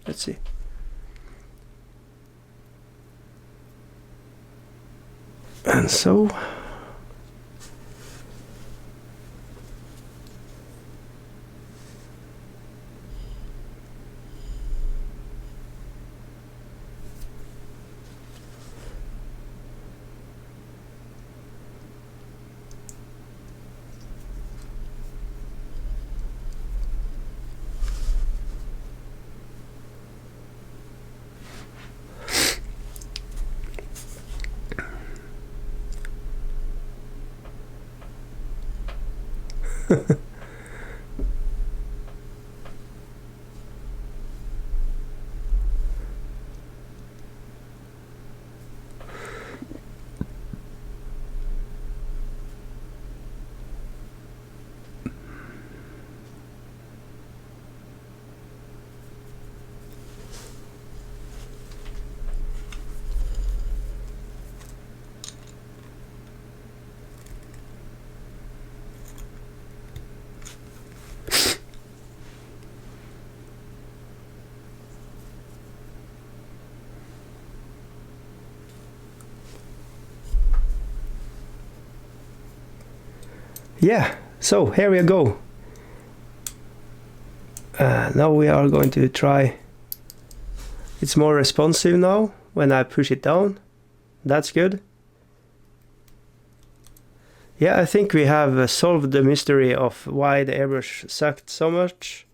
Let's see. And so. Yeah, so here we go. Now we are going to try. It's more responsive now when I push it down. That's good. Yeah, I think we have solved the mystery of why the airbrush sucked so much.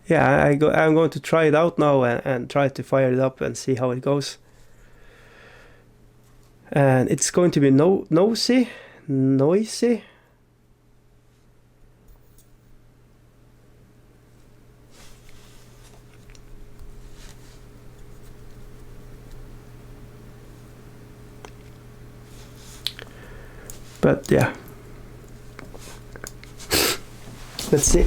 Yeah, I'm going to try it out now and try to fire it up and see how it goes. And it's going to be noisy. But yeah, let's see.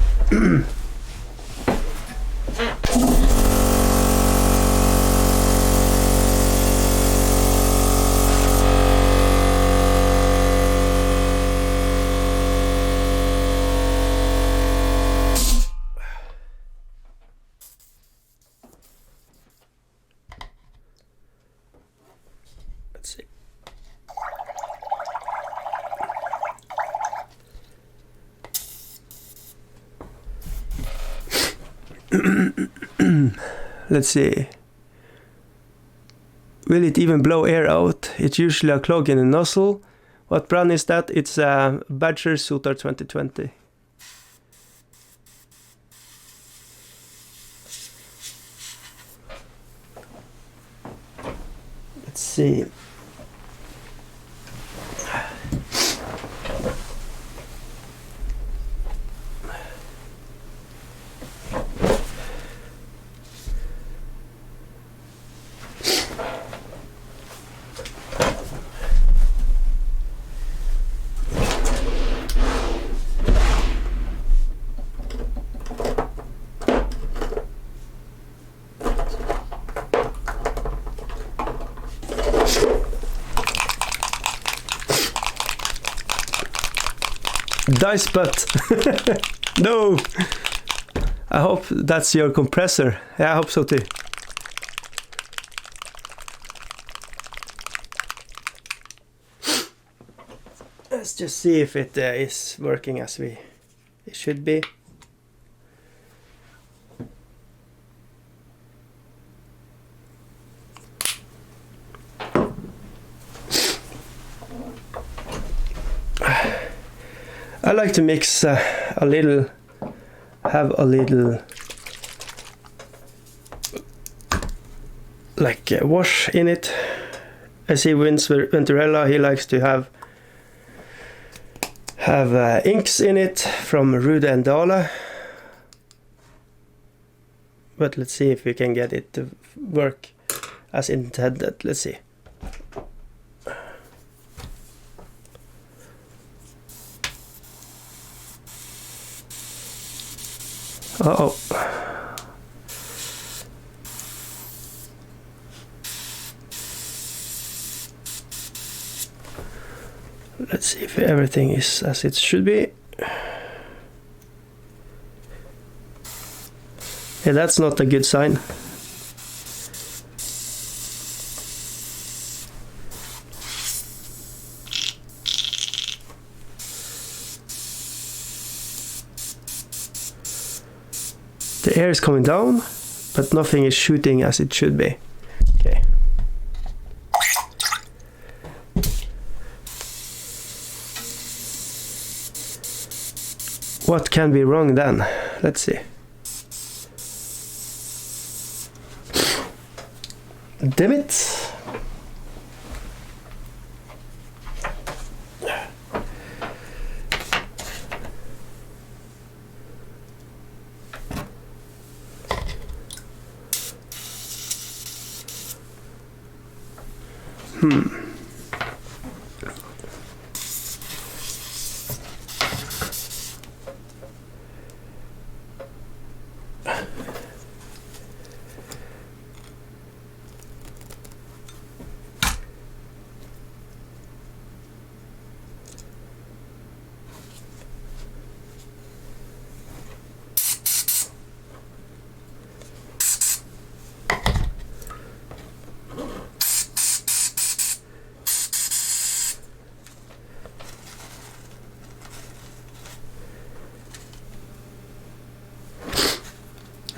Let's see. Will it even blow air out? It's usually a clog in the nozzle. What brand is that? It's a Badger Sotar 2020. Let's see. Dice butt. No. I hope that's your compressor. Yeah, I hope so too. just see if it is working as it should be. I like to mix have a little like wash in it. I see Vince Venturella, he likes to have inks in it from Rude and Dala. But let's see if we can get it to work as intended. Let's see. Uh-oh. Let's see if everything is as it should be. Yeah, that's not a good sign. The air is coming down, but nothing is shooting as it should be. Okay. What can be wrong then? Let's see. Damn it.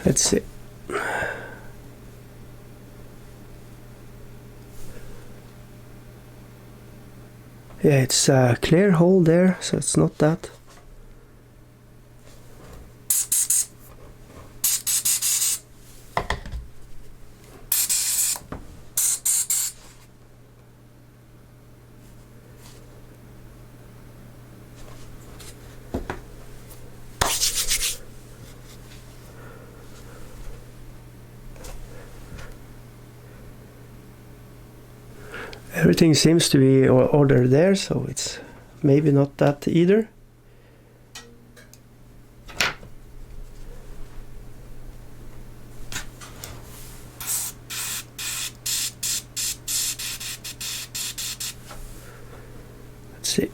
Let's see. Yeah, it's a clear hole there, so it's not that. Everything seems to be ordered there, so it's maybe not that either. Let's see.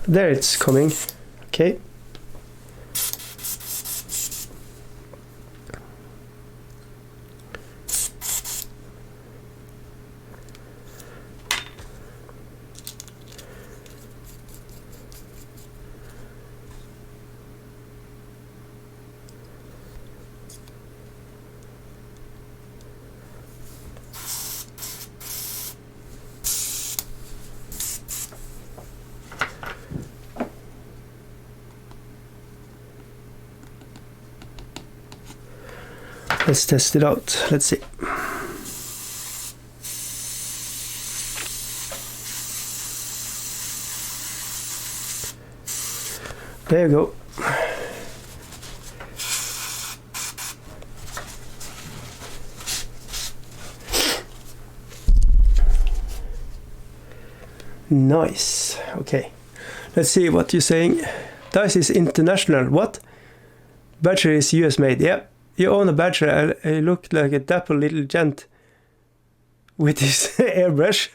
There it's coming. Okay. Let's test it out. Let's see. There you go. Nice. Okay. Let's see what you're saying. Dice is international. What? Badger is US made. Yeah, you own a Badger. I look like a dapper little gent with his airbrush.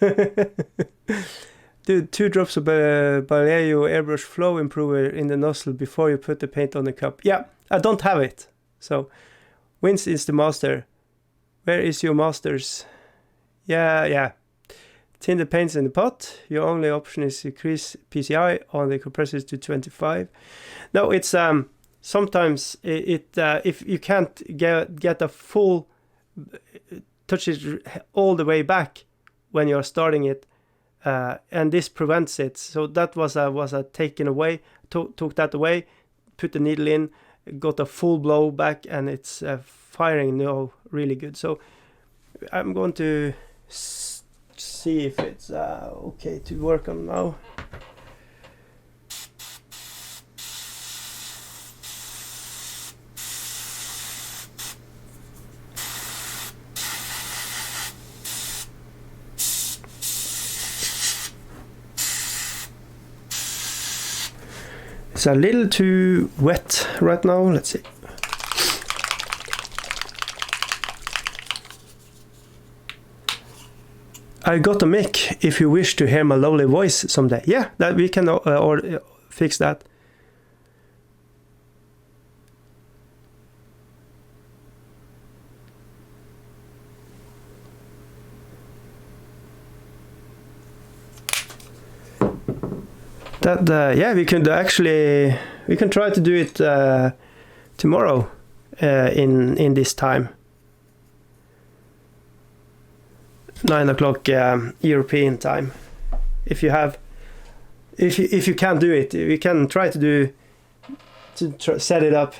Do 2 drops of Baleo airbrush flow improver in the nozzle before you put the paint on the cup. Yeah, I don't have it. So, Vince is the master. Where is your masters? Yeah. Tin the paints in the pot. Your only option is to increase PCI on the compressors to 25. No, it's sometimes if you can't get a full touch it all the way back when you're starting it, and this prevents it. So that was a taken away. Took that away, put the needle in, got a full blow back, and it's firing now really good. So I'm going to see if it's okay to work on now. It's a little too wet right now. Let's see. I got a mic if you wish to hear my lovely voice someday. Yeah, that we can or fix that. That yeah, we can try to do it tomorrow in this time. 9 o'clock European time. If you can't do it, we can try to set it up.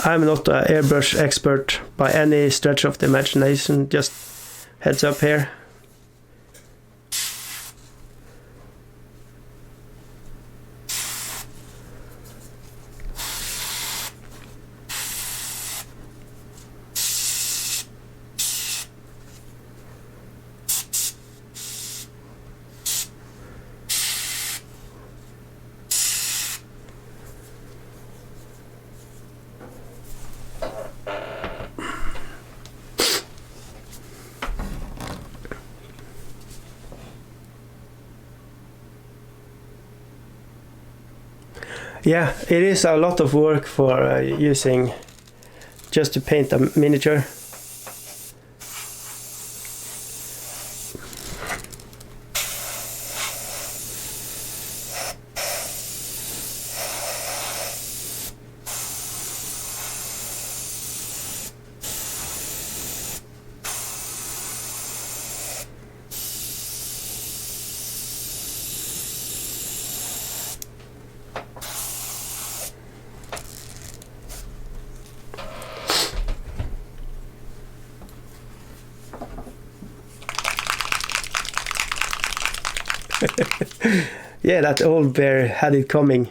I'm not an airbrush expert by any stretch of the imagination, just heads up here. Yeah, it is a lot of work for using just to paint a miniature. Yeah, that old bear had it coming.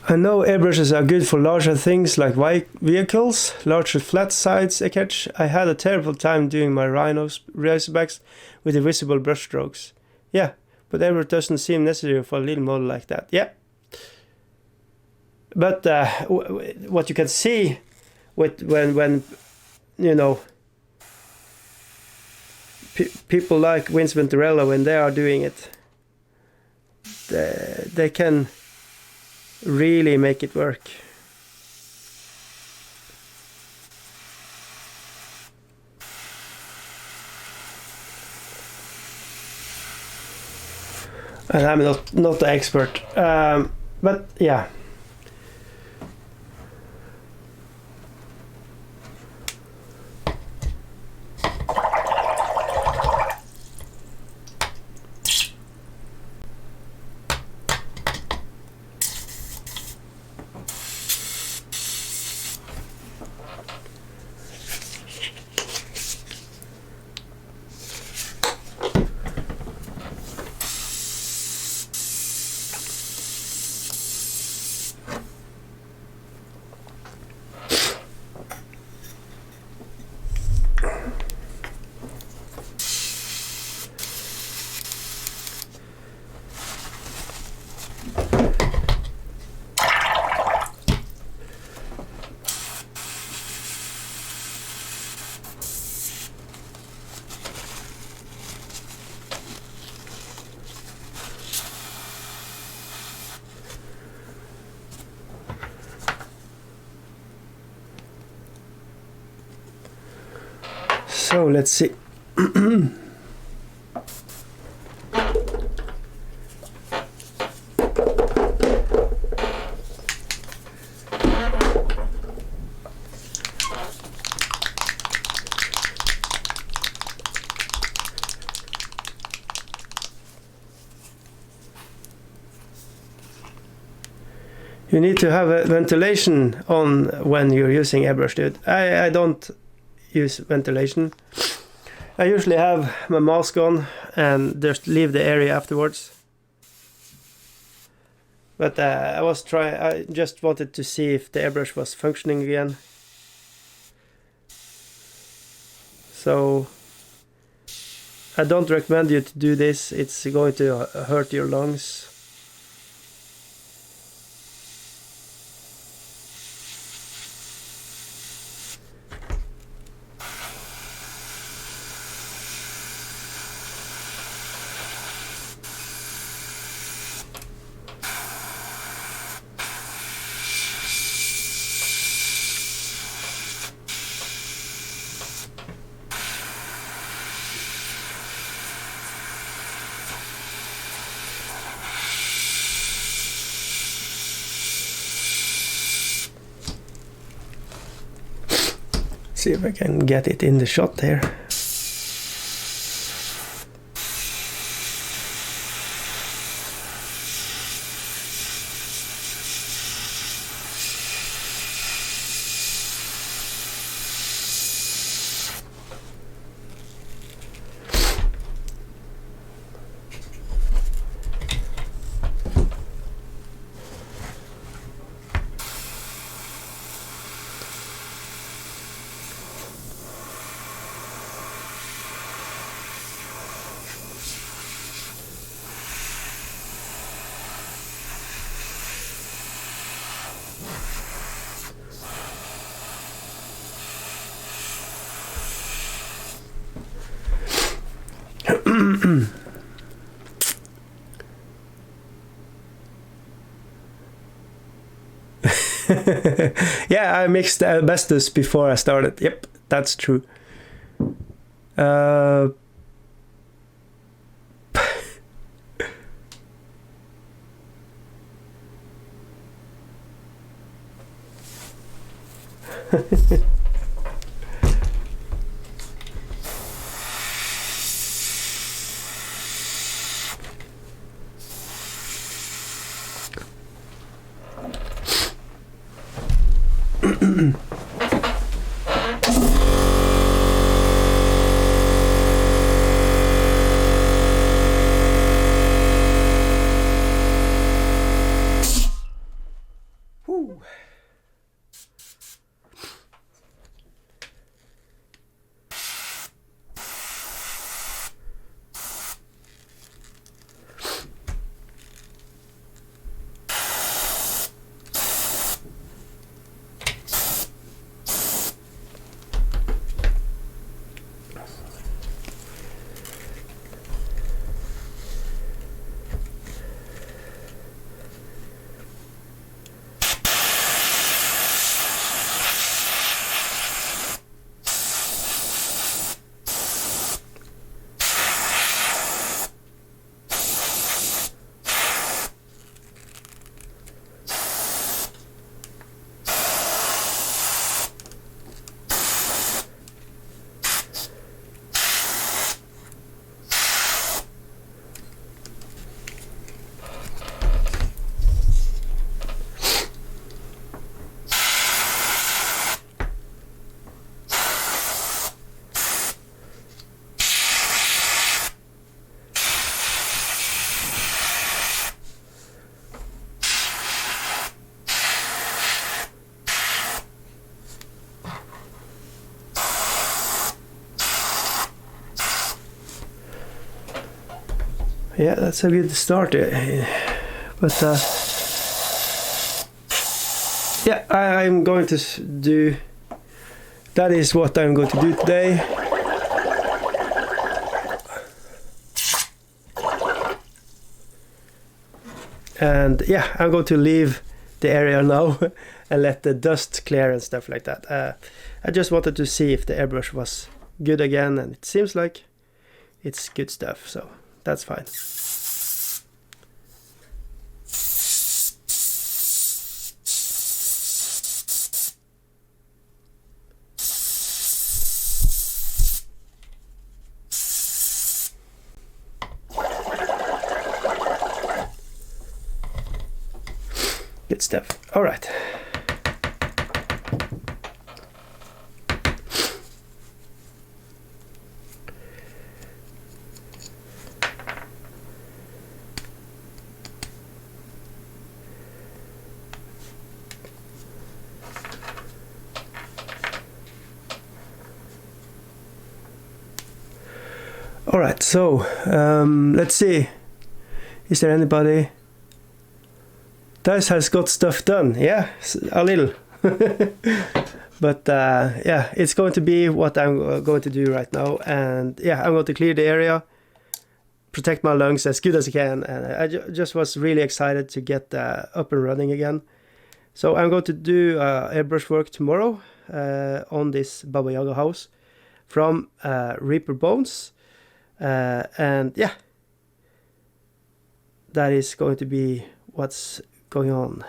I know airbrushes are good for larger things like vehicles, larger flat sides etch. I had a terrible time doing my racerbacks with the visible brush strokes. Yeah, but airbrush doesn't seem necessary for a little model like that. Yeah. But what you can see with when you know people like Vince Venturella, when they are doing it, they can really make it work. And I'm not the expert, but yeah. So let's see. You need to have a ventilation on when you're using airbrush, dude. I don't use ventilation. I usually have my mask on and just leave the area afterwards. But I just wanted to see if the airbrush was functioning again. So I don't recommend you to do this. It's going to hurt your lungs. See if I can get it in the shot here. Yeah, I mixed asbestos before I started. Yep, that's true. Yeah, that's a good start. But yeah, I'm going to do. That is what I'm going to do today. And yeah, I'm going to leave the area now and let the dust clear and stuff like that. I just wanted to see if the airbrush was good again, and it seems like it's good stuff, so that's fine. Good stuff. All right. All right, so let's see. Is there anybody? Dice has got stuff done. Yeah, a little. But yeah, it's going to be what I'm going to do right now. And yeah, I'm going to clear the area, protect my lungs as good as I can. And I just was really excited to get up and running again. So I'm going to do airbrush work tomorrow on this Baba Yaga house from Reaper Bones. And yeah, that is going to be what's going on.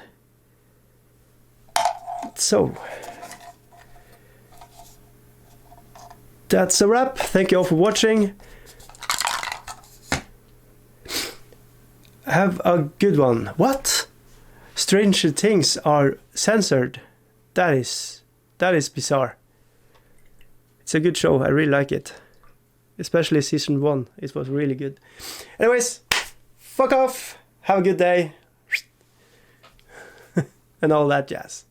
So that's a wrap. Thank you all for watching. Have a good one. What? Stranger Things are censored. That is bizarre. It's a good show. I really like it. Especially season 1. It was really good. Anyways, fuck off. Have a good day. And all that jazz.